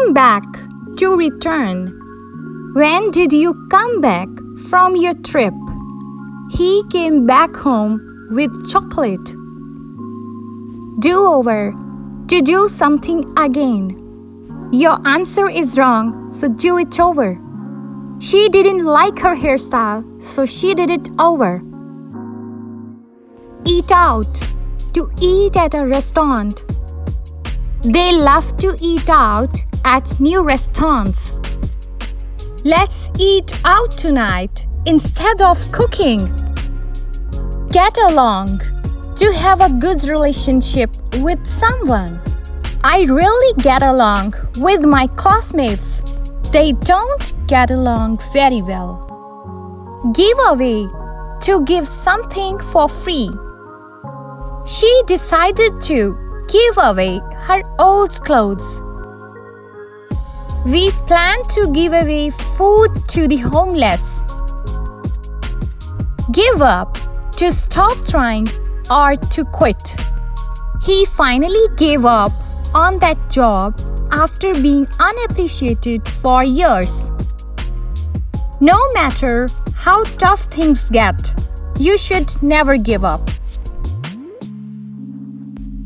came back to return. When did you come back from your trip? He came back home with chocolate. Do-over, to do something again. Your answer is wrong, so do it over. She didn't like her hairstyle, so she did it over. Eat out, to eat at a restaurant. They love to eat out at new restaurants. Let's eat out tonight instead of cooking. Get along, to have a good relationship with someone. I really get along with my classmates. They don't get along very well. Give away, to give something for free. She decided to give away her old clothes. We plan to give away food to the homeless. Give up, to stop trying or to quit. He finally gave up on that job after being unappreciated for years. No matter how tough things get, you should never give up.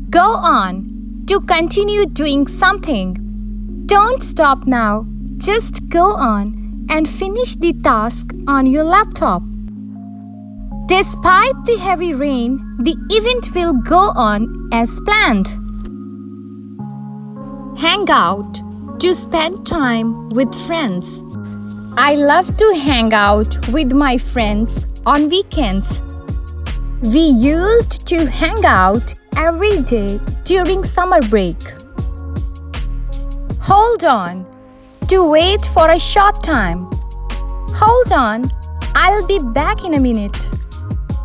Go on, to continue doing something. Don't stop now, just go on and finish the task on your laptop. Despite the heavy rain, the event will go on as planned. Hang out, to spend time with friends. I love to hang out with my friends on weekends. We used to hang out every day during summer break. Hold on, to wait for a short time. Hold on, I'll be back in a minute.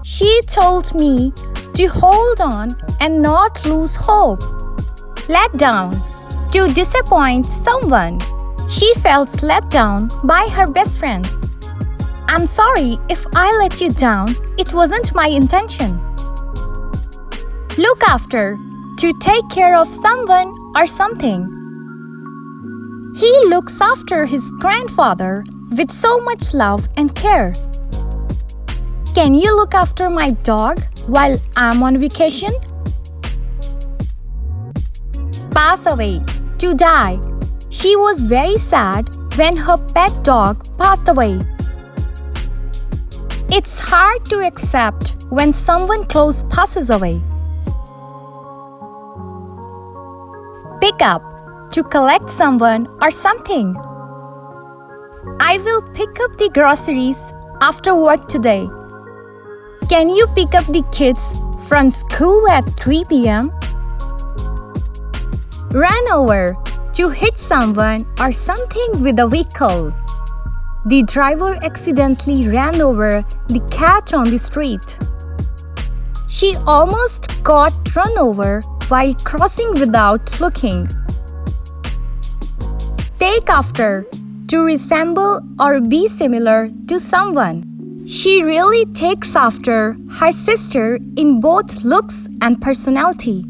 She told me to hold on and not lose hope. Let down, to disappoint someone. She felt let down by her best friend. I'm sorry if I let you down. It wasn't my intention. Look after, to take care of someone or something. He looks after his grandfather with so much love and care. Can you look after my dog while I'm on vacation? Pass away, to die. She was very sad when her pet dog passed away. It's hard to accept when someone close passes away. Pick up, to collect someone or something. I will pick up the groceries after work today. Can you pick up the kids from school at 3 p.m.? Run over, to hit someone or something with a vehicle. The driver accidentally ran over the cat on the street. She almost got run over while crossing without looking. Take after, to resemble or be similar to someone. She really takes after her sister in both looks and personality.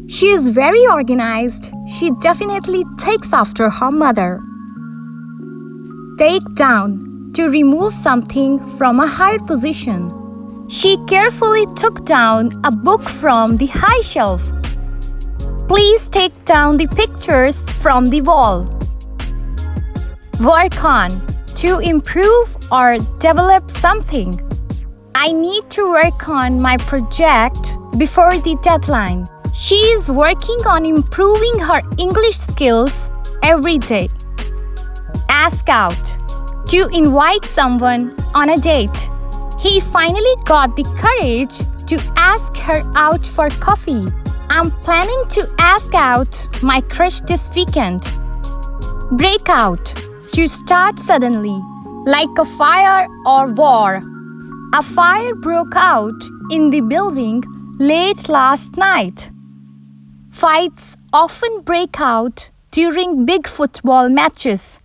She is very organized. She definitely takes after her mother. Take down, to remove something from a higher position. She carefully took down a book from the high shelf. Please take down the pictures from the wall. Work on, to improve or develop something. I need to work on my project before the deadline. She is working on improving her English skills every day. Ask out, to invite someone on a date. He finally got the courage to ask her out for coffee. I'm planning to ask out my crush this weekend. Break out, to start suddenly, like a fire or war. A fire broke out in the building late last night. Fights often break out during big football matches.